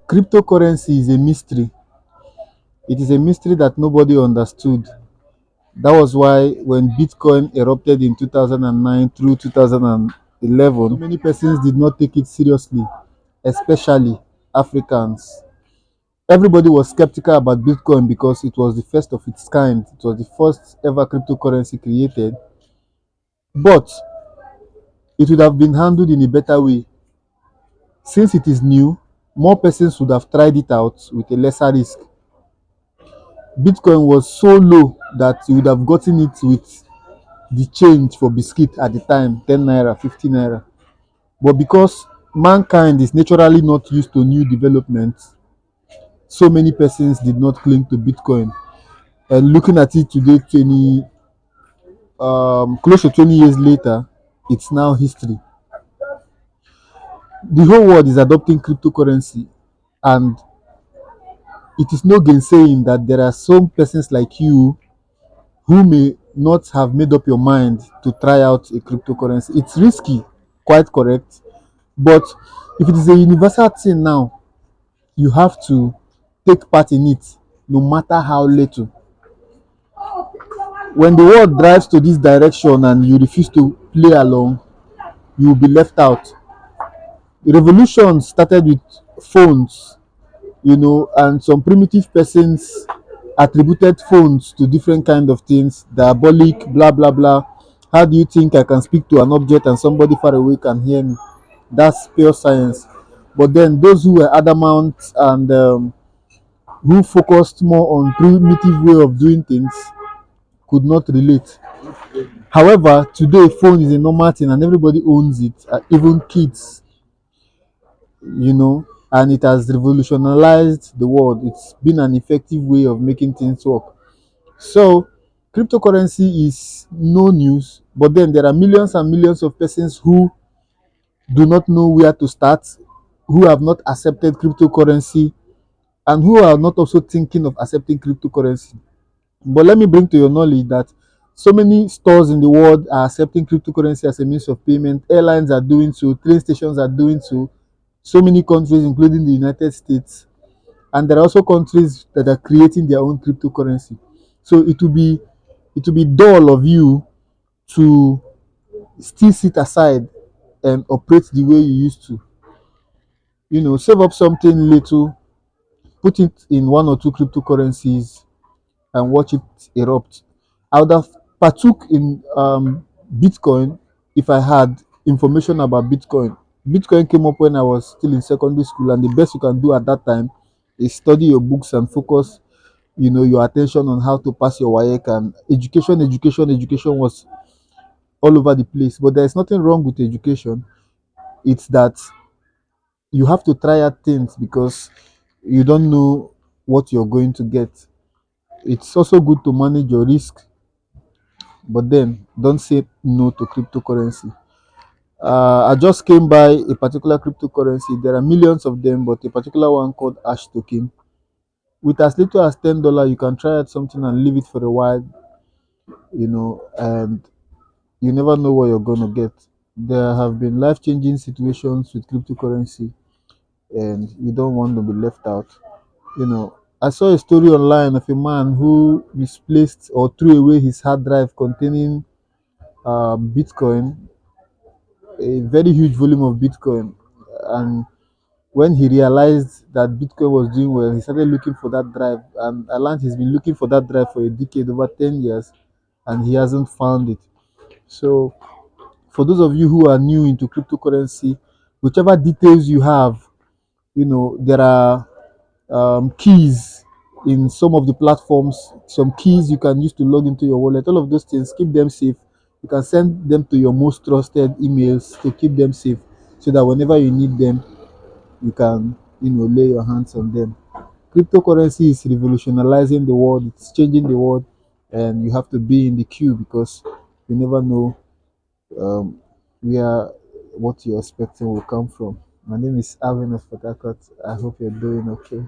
Cryptocurrency is a mystery. It is a mystery that nobody understood. That was why when Bitcoin erupted in 2009 through 2011, so many persons did not take it seriously, especially Africans. Everybody was skeptical about Bitcoin because it was the first of its kind. It was the first ever cryptocurrency created, but it would have been handled in a better way. Since it is new, more persons would have tried it out with a lesser risk. Bitcoin was so low that you would have gotten it with the change for biscuit at the time, 10 naira, 50 naira. But because mankind is naturally not used to new developments, so many persons did not cling to Bitcoin. And looking at it today, close to 20 years later, it's now history. The whole world is adopting cryptocurrency, and it is no gainsaying that there are some persons like you who may not have made up your mind to try out a cryptocurrency. It's risky, quite correct. But if it is a universal thing now, you have to take part in it, no matter how little. When the world drives to this direction and you refuse to play along, you will be left out. The revolution started with phones, and some primitive persons attributed phones to different kind of things, diabolic, blah blah blah. How do you think I can speak to an object and somebody far away can hear me? That's pure science. But then those who were adamant and who focused more on primitive way of doing things could not relate. However, today phone is a normal thing and everybody owns it, even kids, and it has revolutionized the world. It's been an effective way of making things work. So, cryptocurrency is no news, but then there are millions and millions of persons who do not know where to start, who have not accepted cryptocurrency, and who are not also thinking of accepting cryptocurrency. But let me bring to your knowledge that so many stores in the world are accepting cryptocurrency as a means of payment. Airlines are doing so, train stations are doing so, so many countries, including the United States. And there are also countries that are creating their own cryptocurrency. So it will be dull of you to still sit aside and operate the way you used to. Save up something little, put it in one or two cryptocurrencies, and watch it erupt. I would have partook in Bitcoin if I had information about Bitcoin. Bitcoin came up when I was still in secondary school, and the best you can do at that time is study your books and focus, your attention on how to pass your WAEC, and education was all over the place. But there is nothing wrong with education. It's that you have to try out things because you don't know what you're going to get. It's also good to manage your risk, but then don't say no to cryptocurrency. I just came by a particular cryptocurrency. There are millions of them, but a particular one called Ash Token. With as little as $10, you can try out something and leave it for a while, and you never know what you're gonna get. There have been life-changing situations with cryptocurrency, and you don't want to be left out. I saw a story online of a man who misplaced or threw away his hard drive containing Bitcoin, a very huge volume of Bitcoin. And when he realized that Bitcoin was doing well, he started looking for that drive. And I learned he's been looking for that drive for a decade, over 10 years, and he hasn't found it. So, for those of you who are new into cryptocurrency, whichever details you have, there are keys in some of the platforms, some keys you can use to log into your wallet. All of those things, keep them safe. You can send them to your most trusted emails to keep them safe, so that whenever you need them, you can lay your hands on them. Cryptocurrency is revolutionizing the world, it's changing the world, and you have to be in the queue because you never know um, where what you're expecting will come from. My name is Alvin of Port Harcourt. I hope you're doing okay.